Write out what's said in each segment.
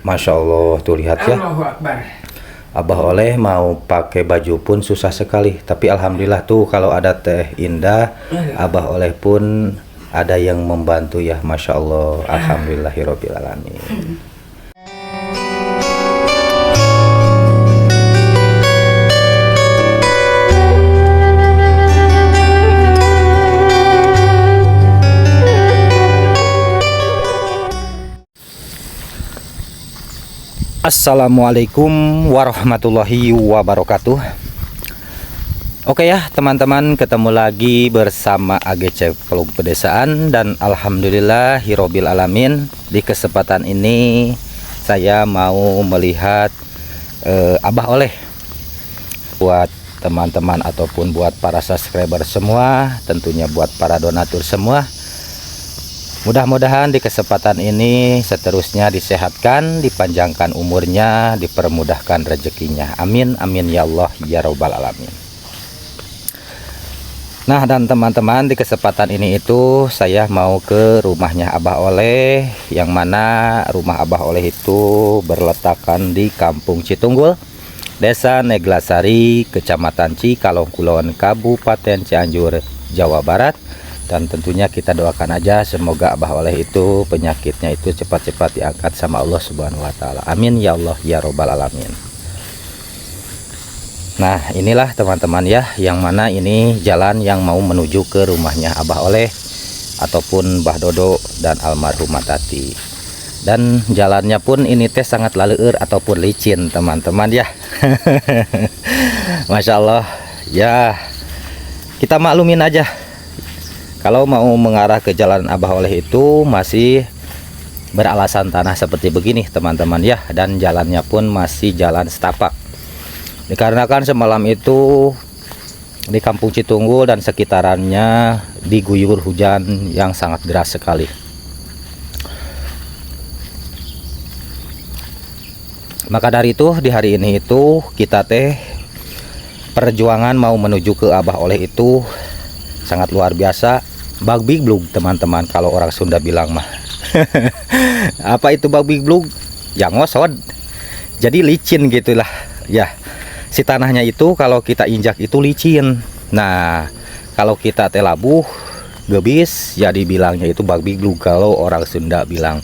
Masya Allah, tuh lihat ya. Allahu Akbar. Abah Oleh mau pakai baju pun susah sekali. Tapi alhamdulillah tuh kalau ada Teh Indah, Abah Oleh pun ada yang membantu ya. Masya Allah, alhamdulillahirobbil alamin. Assalamualaikum warahmatullahi wabarakatuh. Oke ya teman-teman, ketemu lagi bersama AGC Pelung Pedesaan. Dan alhamdulillah hirobil alamin, di kesempatan ini saya mau melihat Abah Oleh. Buat teman-teman ataupun buat para subscriber semua, tentunya buat para donatur semua, mudah-mudahan di kesempatan ini seterusnya disehatkan, dipanjangkan umurnya, dipermudahkan rezekinya. Amin, amin ya Allah ya Rabbal alamin. Nah dan teman-teman, di kesempatan ini itu saya mau ke rumahnya Abah Oleh, yang mana rumah Abah Oleh itu berletakkan di Kampung Citunggul, Desa Neglasari, Kecamatan Cikalong Kulon, Kabupaten Cianjur, Jawa Barat. Dan tentunya kita doakan aja semoga Abah Oleh itu penyakitnya itu cepat-cepat diangkat sama Allah Subhanahu wa taala. Amin ya Allah ya Rabbal alamin. Nah, inilah teman-teman ya, yang mana ini jalan yang mau menuju ke rumahnya Abah Oleh ataupun Mbah Dodo dan almarhumah Tati. Dan jalannya pun ini teh sangat laleur ataupun licin teman-teman ya. Masya Allah ya, kita maklumin aja. Kalau mau mengarah ke jalan Abah Oleh itu masih beralasan tanah seperti begini teman-teman ya. Dan jalannya pun masih jalan setapak. Dikarenakan semalam itu di Kampung Citunggul dan sekitarannya diguyur hujan yang sangat deras sekali. Maka dari itu di hari ini itu kita teh perjuangan mau menuju ke Abah Oleh itu sangat luar biasa. Bagbig blug teman-teman, kalau orang Sunda bilang mah. Apa itu bagbig blug? Yang ngosod. Jadi licin gitulah ya. Si tanahnya itu kalau kita injak itu licin. Nah, kalau kita telabuh gebis ya dibilangnya itu bagbig blug kalau orang Sunda bilang.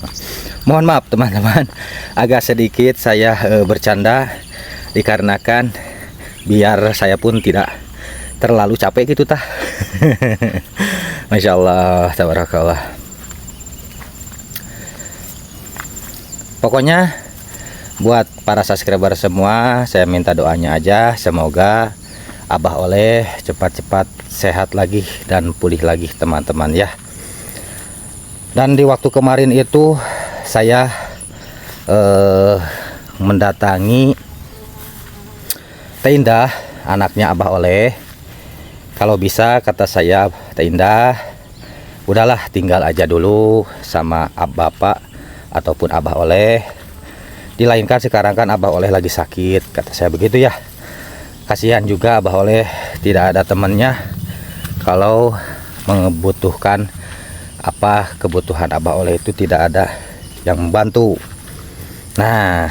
Mohon maaf teman-teman, agak sedikit saya bercanda dikarenakan biar saya pun tidak terlalu capek gitu tah. Masya Allah, tabarakallah. Pokoknya buat para subscriber semua, saya minta doanya aja, semoga Abah Oleh cepat-cepat sehat lagi dan pulih lagi teman-teman ya. Dan di waktu kemarin itu saya mendatangi Teh Indah, anaknya Abah Oleh. Kalau bisa kata saya, Teh Indah, udahlah tinggal aja dulu sama bapak ataupun Abah Oleh. Dilainkan sekarang kan Abah Oleh lagi sakit, kata saya begitu ya. Kasihan juga Abah Oleh tidak ada temannya kalau membutuhkan apa kebutuhan Abah Oleh itu tidak ada yang membantu. Nah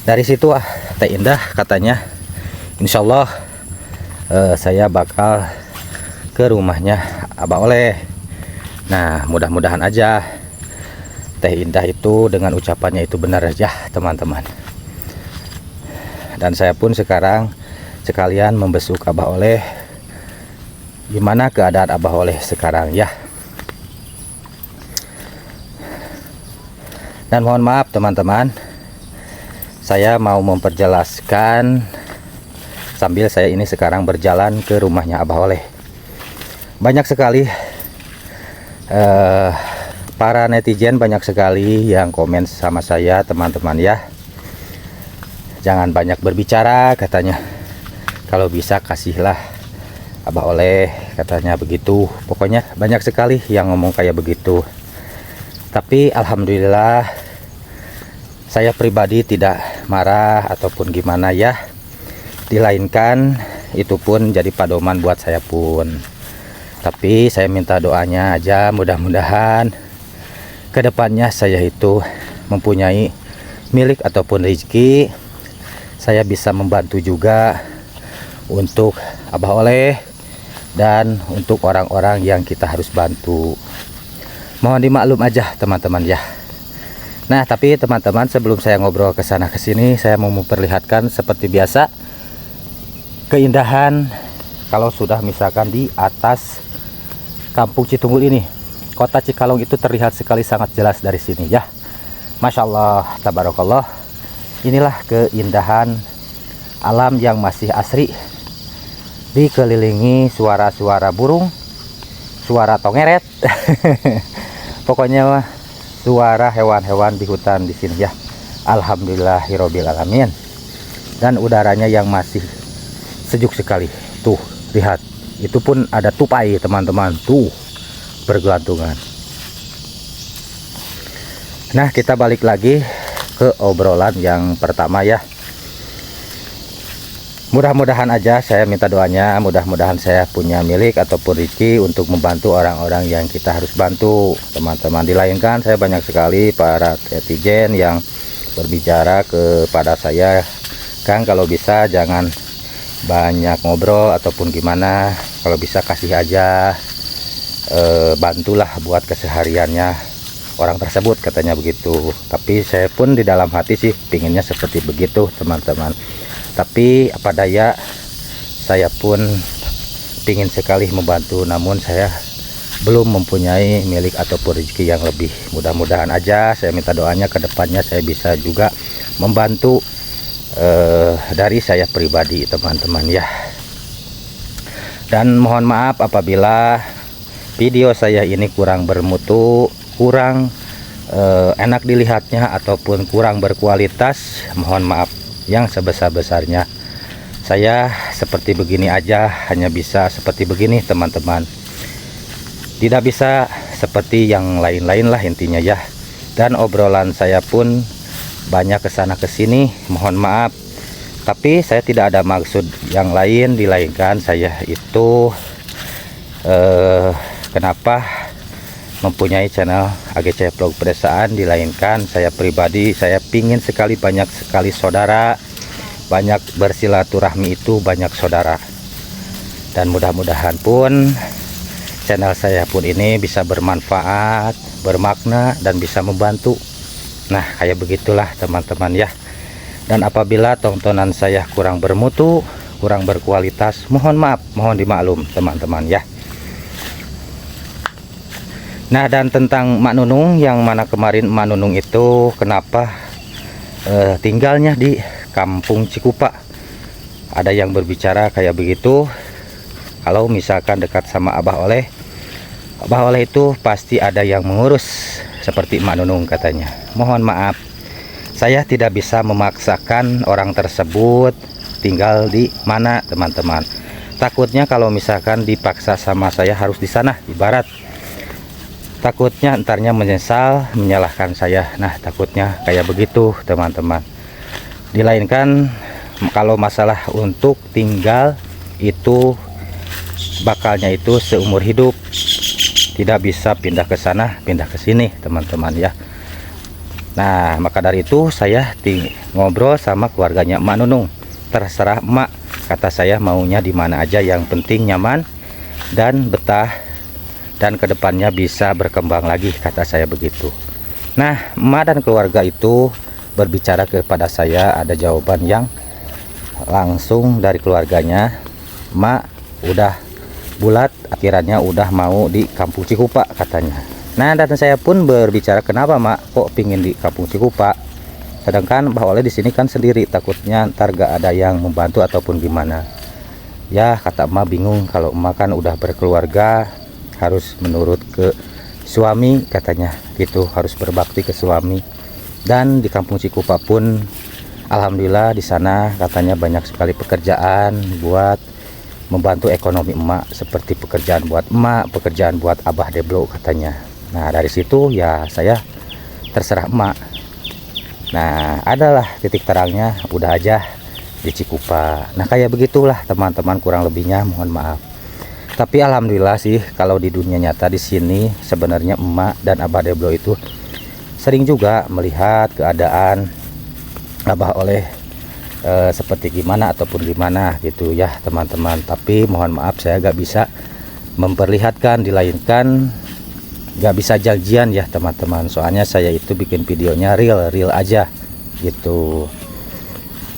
dari situ Teh Indah katanya, insya Allah saya bakal ke rumahnya Abah Oleh. Nah mudah-mudahan aja Teh Indah itu dengan ucapannya itu benar aja teman-teman. Dan saya pun sekarang sekalian membesuk Abah Oleh, gimana keadaan Abah Oleh sekarang ya. Dan mohon maaf teman-teman, saya mau memperjelaskan sambil saya ini sekarang berjalan ke rumahnya Abah Oleh. Banyak sekali para netizen, banyak sekali yang komen sama saya teman-teman ya. Jangan banyak berbicara katanya, kalau bisa kasihlah Abah Oleh, katanya begitu. Pokoknya banyak sekali yang ngomong kayak begitu. Tapi alhamdulillah saya pribadi tidak marah ataupun gimana ya. Dilainkan itu pun jadi pedoman buat saya pun. Tapi saya minta doanya aja, mudah-mudahan kedepannya saya itu mempunyai milik ataupun rezeki, saya bisa membantu juga untuk Abah Oleh dan untuk orang-orang yang kita harus bantu. Mohon dimaklum aja teman-teman ya. Nah, tapi teman-teman, sebelum saya ngobrol ke sana ke sini, saya mau memperlihatkan seperti biasa keindahan kalau sudah misalkan di atas Kampung Citunggul ini. Kota Cikalong itu terlihat sekali sangat jelas dari sini ya. Masya Allah, tabarakallah. Inilah keindahan alam yang masih asri, dikelilingi suara-suara burung, suara tongeret. Pokoknya suara hewan-hewan di hutan di sini ya. Alhamdulillahirobbil alamin. Dan udaranya yang masih sejuk sekali. Tuh, lihat. Itu pun ada tupai, teman-teman. Tuh, bergelantungan. Nah, kita balik lagi ke obrolan yang pertama ya. Mudah-mudahan aja, saya minta doanya, mudah-mudahan saya punya milik ataupun rezeki untuk membantu orang-orang yang kita harus bantu, teman-teman. Dilainkan saya banyak sekali para netizen yang berbicara kepada saya, Kang, kalau bisa jangan banyak ngobrol ataupun gimana, kalau bisa kasih aja, bantulah buat kesehariannya orang tersebut, katanya begitu. Tapi saya pun di dalam hati sih pinginnya seperti begitu, teman-teman. Tapi apa daya, saya pun ingin sekali membantu, namun saya belum mempunyai milik ataupun rezeki yang lebih. Mudah-mudahan aja, saya minta doanya ke depannya saya bisa juga membantu dari saya pribadi, teman-teman ya. Dan mohon maaf apabila video saya ini kurang bermutu, kurang enak dilihatnya ataupun kurang berkualitas, mohon maaf yang sebesar-besarnya. Saya seperti begini aja, hanya bisa seperti begini, teman-teman. Tidak bisa seperti yang lain-lain lah intinya ya. Dan obrolan saya pun banyak kesana kesini, mohon maaf. Tapi saya tidak ada maksud yang lain, dilainkan saya itu kenapa mempunyai channel AGC Vlog Pedesaan, dilainkan saya pribadi, saya pingin sekali banyak sekali saudara, banyak bersilaturahmi itu banyak saudara. Dan mudah-mudahan pun channel saya pun ini bisa bermanfaat, bermakna, dan bisa membantu. Nah, kayak begitulah teman-teman ya. Dan apabila tontonan saya kurang bermutu, kurang berkualitas, mohon maaf, mohon dimaklum teman-teman ya. Nah, dan tentang Mak Nunung, yang mana kemarin Mak Nunung itu kenapa tinggalnya di Kampung Cikupa. Ada yang berbicara kayak begitu, kalau misalkan dekat sama Abah Oleh itu pasti ada yang mengurus, seperti Mak Nunung katanya. Mohon maaf, saya tidak bisa memaksakan orang tersebut tinggal di mana, teman-teman. Takutnya kalau misalkan dipaksa sama saya harus di sana, ibarat takutnya entarnya menyesal, menyalahkan saya. Nah, takutnya kayak begitu, teman-teman. Dilainkan kalau masalah untuk tinggal itu bakalnya itu seumur hidup, tidak bisa pindah ke sana, pindah ke sini, teman-teman ya. Nah, maka dari itu saya ngobrol sama keluarganya Mak Nunung. Terserah Emak, kata saya, maunya di mana aja, yang penting nyaman dan betah, dan kedepannya bisa berkembang lagi, kata saya begitu. Nah, emak dan keluarga itu berbicara kepada saya, ada jawaban yang langsung dari keluarganya. Emak udah bulat, akhirannya udah mau di Kampung Cikupa, katanya. Nah, dan saya pun berbicara, kenapa Mak kok pingin di Kampung Cikupa, sedangkan Mbah Oleh di sini kan sendiri, takutnya ntar gak ada yang membantu ataupun gimana. Ya, kata emak bingung, kalau emak kan udah berkeluarga, harus menurut ke suami, katanya gitu, harus berbakti ke suami. Dan di Kampung Cikupa pun alhamdulillah di sana katanya banyak sekali pekerjaan buat membantu ekonomi emak, seperti pekerjaan buat emak, pekerjaan buat Abah Deblo, katanya. Nah, dari situ ya saya terserah emak. Nah, adalah titik terangnya udah aja di Cikupa. Nah, kayak begitulah teman-teman, kurang lebihnya, mohon maaf. Tapi alhamdulillah sih, kalau di dunia nyata di sini sebenarnya emak dan Abah Deblo itu sering juga melihat keadaan Abah Oleh seperti gimana ataupun gimana gitu ya teman-teman. Tapi mohon maaf saya gak bisa memperlihatkan, dilainkan gak bisa janjian ya teman-teman, soalnya saya itu bikin videonya real aja gitu.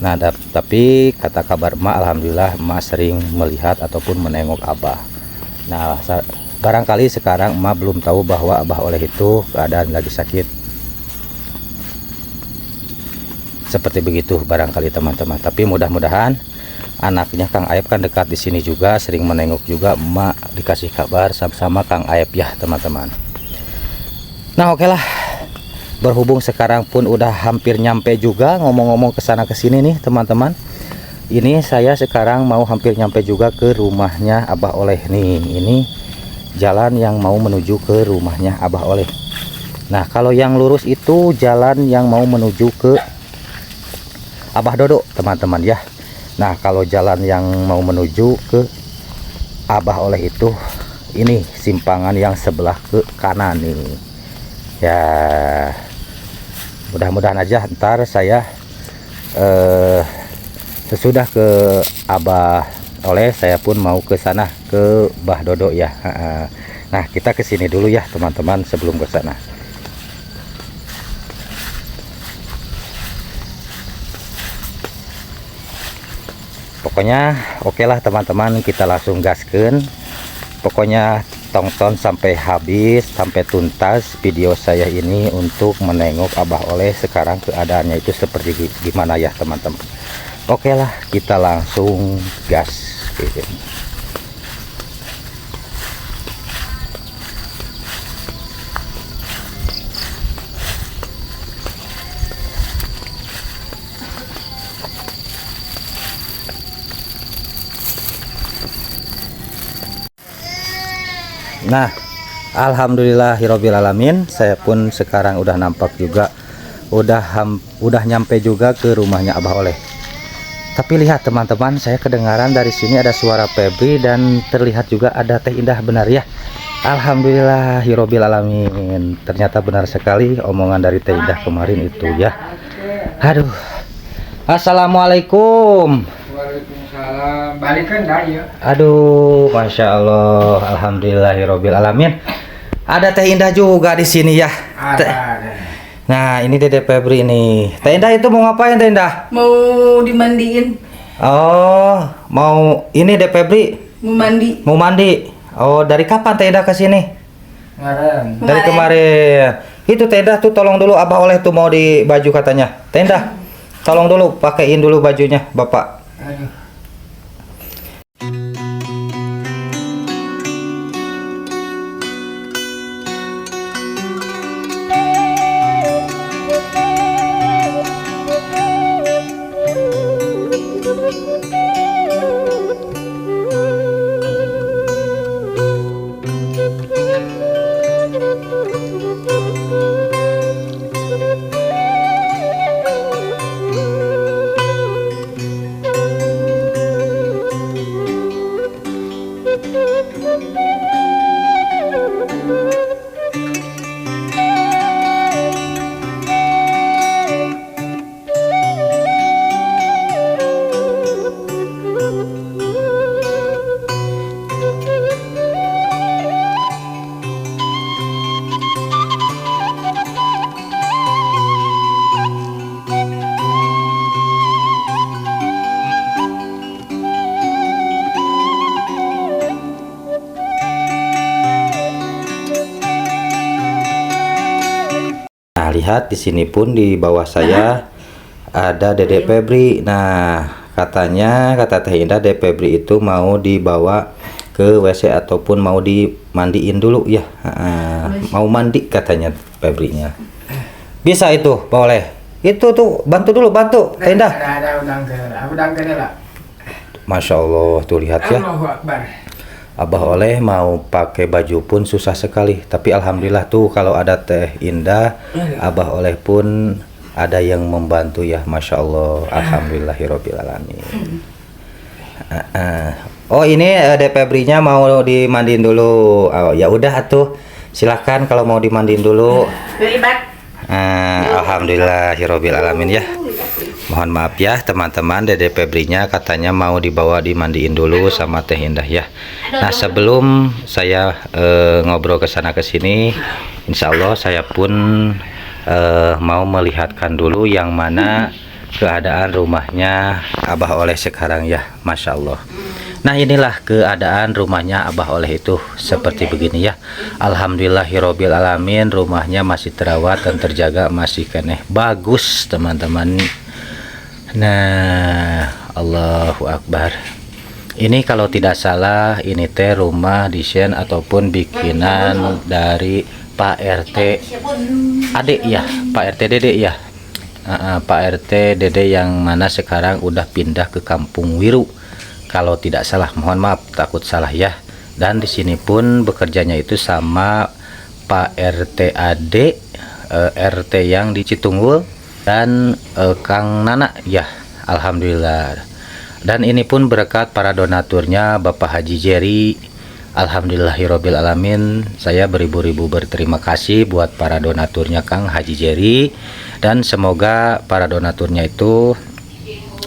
Nah tapi kata kabar emak, alhamdulillah emak sering melihat ataupun menengok Abah. Nah barangkali sekarang emak belum tahu bahwa Abah Oleh itu keadaan lagi sakit, seperti begitu barangkali teman-teman. Tapi mudah-mudahan anaknya Kang Aep kan dekat di sini juga, sering menengok juga, emak dikasih kabar sama-sama Kang Aep ya teman-teman. Nah oke lah, berhubung sekarang pun udah hampir nyampe juga, ngomong-ngomong kesana kesini nih teman-teman. Ini saya sekarang mau hampir nyampe juga ke rumahnya Abah Oleh nih. Ini jalan yang mau menuju ke rumahnya Abah Oleh. Nah kalau yang lurus itu jalan yang mau menuju ke Abah Dodo teman-teman ya. Nah kalau jalan yang mau menuju ke Abah Oleh itu ini simpangan yang sebelah ke kanan nih ya. Mudah-mudahan aja ntar saya sesudah ke Abah Oleh saya pun mau ke sana ke Bah Dodo ya. Nah kita kesini dulu ya teman-teman sebelum ke sana. Pokoknya oke lah teman-teman, kita langsung gasken. Pokoknya tonton sampai habis, sampai tuntas video saya ini untuk menengok Abah Oleh sekarang keadaannya itu seperti gimana ya teman-teman. Oke lah, kita langsung gas. Nah alhamdulillahirobbil alamin, saya pun sekarang udah nampak juga, udah nyampe juga ke rumahnya Abah Oleh. Tapi lihat teman-teman, saya kedengaran dari sini ada suara Febri dan terlihat juga ada Teh Indah, benar ya. Alhamdulillahirobbil alamin, ternyata benar sekali omongan dari Teh Indah kemarin itu ya. Aduh, assalamualaikum. Waalaikumsalam. Balikan dah ya. Aduh, masya Allah, alhamdulillahirobbil alamin. Ada Teh Indah juga di sini ya. Ada. Nah, ini Dede Febri nih. Teh Indah itu mau ngapain Teh Indah? Mau dimandiin. Oh, mau ini Dede Febri Mau mandi. mau mandi. Oh, dari kapan Teh Indah ke sini? Kemarin. Dari kemarin. Itu Teh Indah tuh tolong dulu Abah Oleh tuh mau di baju katanya. Teh Indah, tolong dulu pakein dulu bajunya, Bapak. Aduh. Nah, lihat di sini pun di bawah saya ada Dede Febri. Nah, kata Teh Indah Dede Febri itu mau dibawa ke WC ataupun mau dimandiin dulu ya. Mau mandi katanya Febrinya. Bisa itu, boleh. Itu tuh bantu dulu, bantu Teh Indah. Ada udang ke lah. Masya Allah, tuh lihat ya. Allahu Akbar. Abah Oleh mau pakai baju pun susah sekali. Tapi alhamdulillah tuh kalau ada Teh Indah, Abah Oleh pun ada yang membantu ya. Masya Allah, alhamdulillahirobbil alamin. Oh ini Dede Febrinya mau dimandiin dulu. Oh ya udah tuh, silakan kalau mau dimandiin dulu. Ribet. Alhamdulillahirobbil alamin ya. Mohon maaf ya teman-teman, Dede Febrinya katanya mau dibawa dimandiin dulu sama Teh Indah ya. Nah sebelum saya ngobrol ke sana ke sini, insya Allah saya pun mau melihatkan dulu yang mana keadaan rumahnya Abah Oleh sekarang ya, Masya Allah. Nah inilah keadaan rumahnya Abah Oleh itu seperti begini ya. Alhamdulillahirobbil alamin, rumahnya masih terawat dan terjaga, masih keneh bagus teman-teman. Nah Allahu Akbar. Ini kalau tidak salah ini teh rumah desain ataupun bikinan dari Pak RT adik ya, Pak RT Dede ya. Pak RT Dede yang mana sekarang udah pindah ke Kampung Wiru. Kalau tidak salah, mohon maaf takut salah ya. Dan di sini pun bekerjanya itu sama Pak RT Ade, RT yang di Citunggul dan Kang Nana ya. Alhamdulillah. Dan ini pun berkat para donaturnya Bapak Haji Jerry. Alhamdulillahirabbil alamin. Saya beribu-ribu berterima kasih buat para donaturnya Kang Haji Jerry, dan semoga para donaturnya itu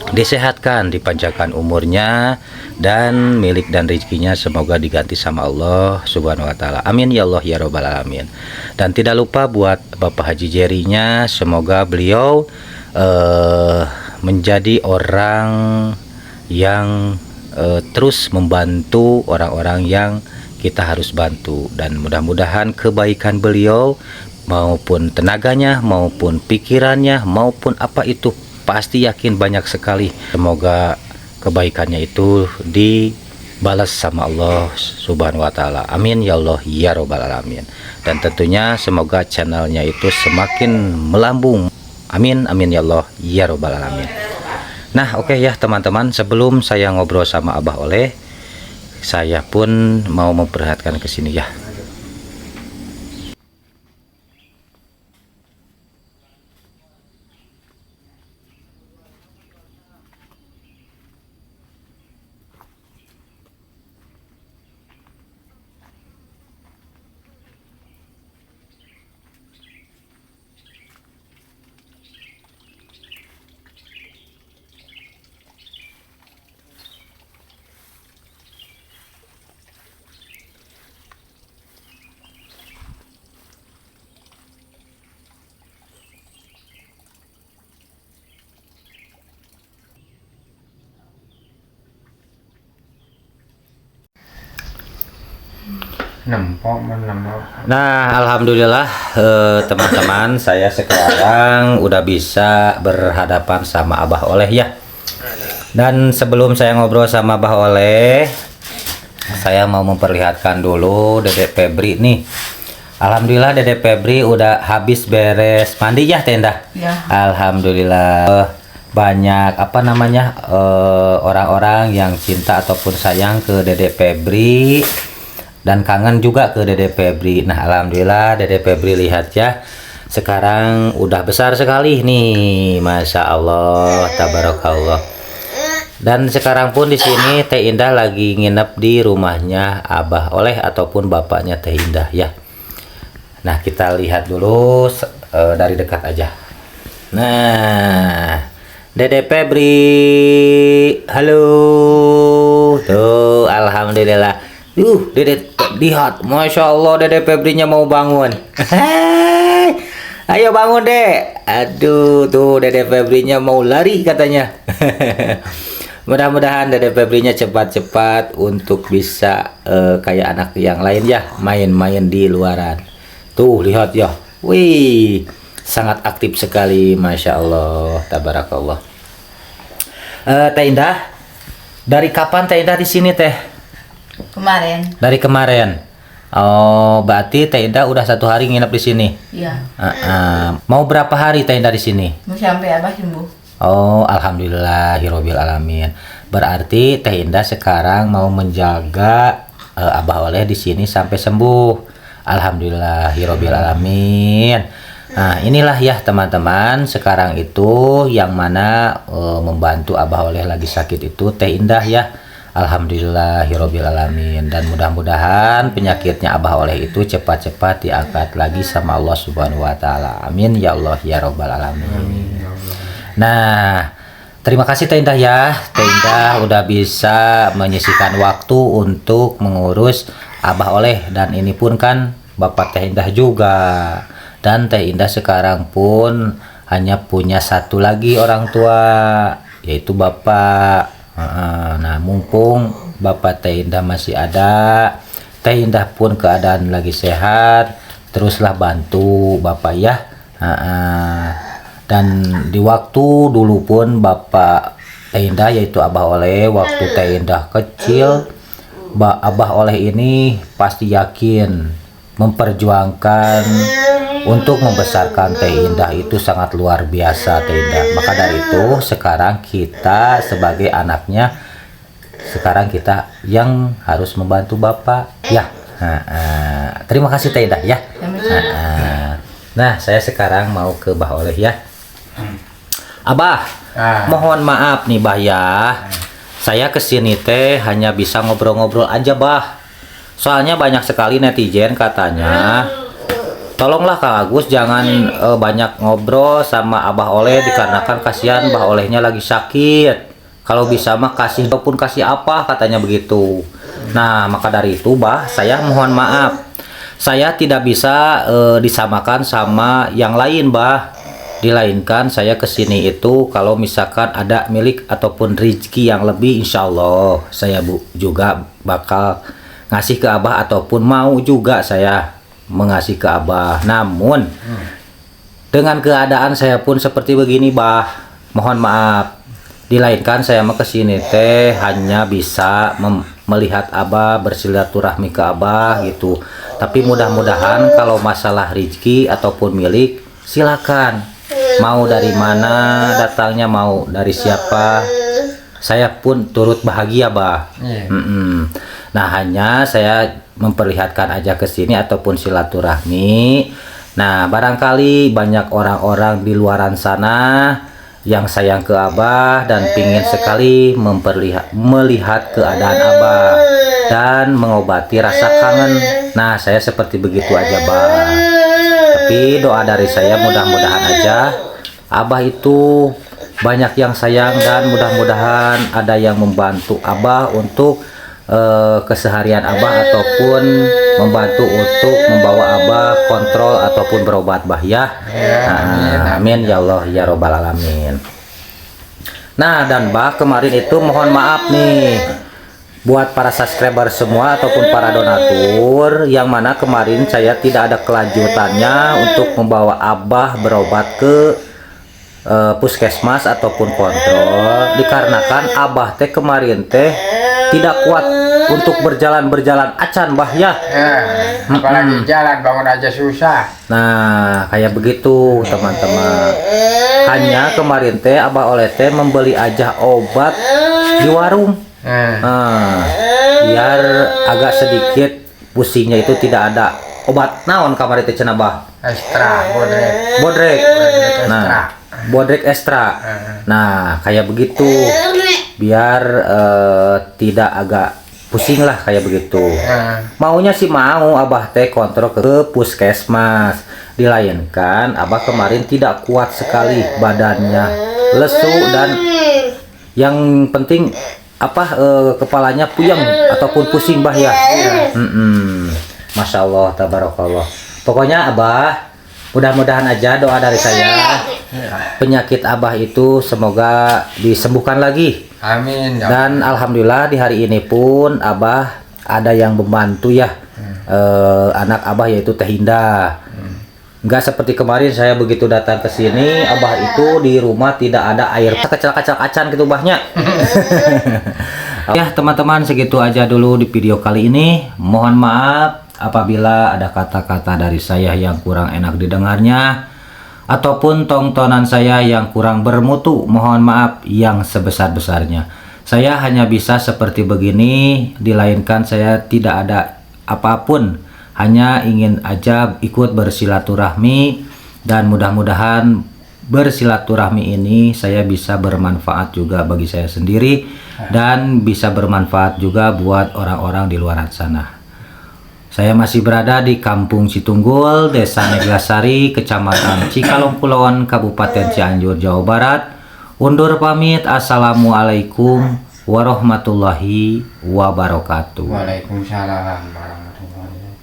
disehatkan, dipanjangkan umurnya, dan milik dan rezekinya semoga diganti sama Allah Subhanahu wa taala. Amin ya Allah ya robbal alamin. Dan tidak lupa buat Bapak Haji Jerry-nya, semoga beliau menjadi orang yang terus membantu orang-orang yang kita harus bantu, dan mudah-mudahan kebaikan beliau maupun tenaganya maupun pikirannya maupun apa itu pasti yakin banyak sekali. Semoga kebaikannya itu dibalas sama Allah Subhanahu wa taala. Amin ya Allah ya robbal alamin. Dan tentunya semoga channelnya itu semakin melambung. Amin amin ya Allah ya robbal alamin. Nah oke ya teman-teman, sebelum saya ngobrol sama Abah Oleh, saya pun mau memperlihatkan ke sini ya. Nempok menempok. Nah alhamdulillah teman-teman, saya sekarang udah bisa berhadapan sama Abah Oleh ya. Dan sebelum saya ngobrol sama Abah Oleh, saya mau memperlihatkan dulu Dede Febri nih. Alhamdulillah Dede Febri udah habis beres mandi ya Tenda Ya. Alhamdulillah. Banyak apa namanya orang-orang yang cinta ataupun sayang ke Dede Febri dan kangen juga ke Dede Febri. Nah alhamdulillah Dede Febri lihat ya, sekarang udah besar sekali nih, Masya Allah, tabarakallah. Dan sekarang pun di sini Teh Indah lagi nginep di rumahnya Abah Oleh ataupun bapaknya Teh Indah ya. Nah kita lihat dulu dari dekat aja. Nah Dede Febri, halo, tuh alhamdulillah. Dede lihat, Masya Allah Dede Febrinya mau bangun. Ayo bangun dek. Aduh tuh Dede Febrinya mau lari katanya. Mudah-mudahan Dede Febrinya cepat-cepat untuk bisa kayak anak yang lain ya, main-main di luaran. Tuh lihat ya, wih sangat aktif sekali, Masya Allah, tabarakallah. Teh Indah, dari kapan Teh Indah di sini Teh? Kemarin. Dari kemarin. Oh, berarti Teh Indah udah 1 hari nginep di sini. Iya. Mau berapa hari Teh Indah di sini? Mau sampai Abah sembuh. Oh, alhamdulillahirabbil alamin. Berarti Teh Indah sekarang mau menjaga Abah Oleh di sini sampai sembuh. Alhamdulillahirabbil alamin. Nah, inilah ya teman-teman, sekarang itu yang mana membantu Abah Oleh lagi sakit itu Teh Indah ya. Alhamdulillahirabbil alamin. Dan mudah-mudahan penyakitnya Abah Oleh itu cepat-cepat diangkat lagi sama Allah Subhanahu wa taala. Amin ya Allah ya robbal alamin. Nah, terima kasih Teh Indah ya. Teh Indah udah bisa menyisihkan waktu untuk mengurus Abah Oleh, dan ini pun kan Bapak Teh Indah juga. Dan Teh Indah sekarang pun hanya punya satu lagi orang tua, yaitu Bapak. Nah, mumpung Bapak Teh Indah masih ada, Teh Indah pun keadaan lagi sehat, teruslah bantu Bapak ya. Dan di waktu dulu pun Bapak Teh Indah, yaitu Abah Oleh, waktu Teh Indah kecil, Abah Oleh ini pasti yakin memperjuangkan untuk membesarkan Teh Indah itu sangat luar biasa Teh Indah. Maka dari itu sekarang kita sebagai anaknya, sekarang kita yang harus membantu Bapak ya. Terima kasih Teh Indah ya. Nah, saya sekarang mau ke Bah Oleh ya. Abah, mohon maaf nih Bah ya. Saya kesini teh hanya bisa ngobrol-ngobrol aja Bah. Soalnya banyak sekali netizen katanya, tolonglah Kang Agus jangan banyak ngobrol sama Abah Oleh dikarenakan kasihan Bah Olehnya lagi sakit. Kalau bisa mah kasih ataupun kasih apa katanya begitu. Nah, maka dari itu Bah, saya mohon maaf. Saya tidak bisa disamakan sama yang lain Bah. Dilainkan saya kesini itu kalau misalkan ada milik ataupun rezeki yang lebih, insya Allah saya juga bakal ngasih ke Abah, ataupun mau juga saya mengasih ke Abah. Namun dengan keadaan saya pun seperti begini Bah, mohon maaf. Dilainkan saya mau kesini teh hanya bisa melihat Abah, bersilaturahmi ke Abah gitu. Tapi mudah-mudahan kalau masalah rezeki ataupun milik, silakan. Mau dari mana datangnya, mau dari siapa, saya pun turut bahagia Bah. Nah, hanya saya memperlihatkan aja ke sini ataupun silaturahmi. Nah, barangkali banyak orang-orang di luaran sana yang sayang ke Abah dan pingin sekali melihat keadaan Abah dan mengobati rasa kangen. Nah, saya seperti begitu aja Bah. Tapi doa dari saya mudah-mudahan aja Abah itu banyak yang sayang, dan mudah-mudahan ada yang membantu Abah untuk keseharian Abah, ataupun membantu untuk membawa Abah kontrol ataupun berobat Bah ya. Amin ya Allah ya robbal alamin. Nah, dan Bah, kemarin itu mohon maaf nih buat para subscriber semua ataupun para donatur, yang mana kemarin saya tidak ada kelanjutannya untuk membawa Abah berobat ke puskesmas ataupun kontrol, dikarenakan Abah teh kemarin teh tidak kuat untuk berjalan acan Bah ya. Apalagi jalan bangun aja susah. Nah, kayak begitu teman-teman. Hanya kemarin teh Abah Oleh teh membeli aja obat di warung. Biar agak sedikit pusingnya itu tidak ada obat naon kamar itu cenah Bah. Ekstra, Bodrek. ekstra. Nah, Bodrek ekstra. Nah, kayak begitu. Biar tidak agak pusing lah kayak begitu. Maunya sih mau Abah teh kontrol ke puskesmas. Dilainkan Abah kemarin tidak kuat sekali badannya, lesu, dan yang penting kepalanya puyeng ataupun pusing Bah ya. Masya Allah tabarakallah. Pokoknya Abah, mudah-mudahan aja doa dari saya, penyakit Abah itu semoga disembuhkan lagi. Amin. Dan alhamdulillah di hari ini pun Abah ada yang membantu ya. Anak Abah yaitu Teh Indah. Enggak seperti kemarin saya begitu datang ke sini, Abah itu di rumah tidak ada air, kecil-kecil gitu Bahnya. Ya teman-teman, segitu aja dulu di video kali ini. Mohon maaf apabila ada kata-kata dari saya yang kurang enak didengarnya, ataupun tontonan saya yang kurang bermutu. Mohon maaf yang sebesar-besarnya. Saya hanya bisa seperti begini, dilainkan saya tidak ada apapun, hanya ingin aja ikut bersilaturahmi, dan mudah-mudahan bersilaturahmi ini saya bisa bermanfaat juga bagi saya sendiri, dan bisa bermanfaat juga buat orang-orang di luar sana. Saya masih berada di Kampung Citunggul, Desa Neglasari, Kecamatan Cikalongkulon, Kabupaten Cianjur, Jawa Barat. Undur pamit. Assalamualaikum warahmatullahi wabarakatuh. Waalaikumsalam warahmatullahi wabarakatuh.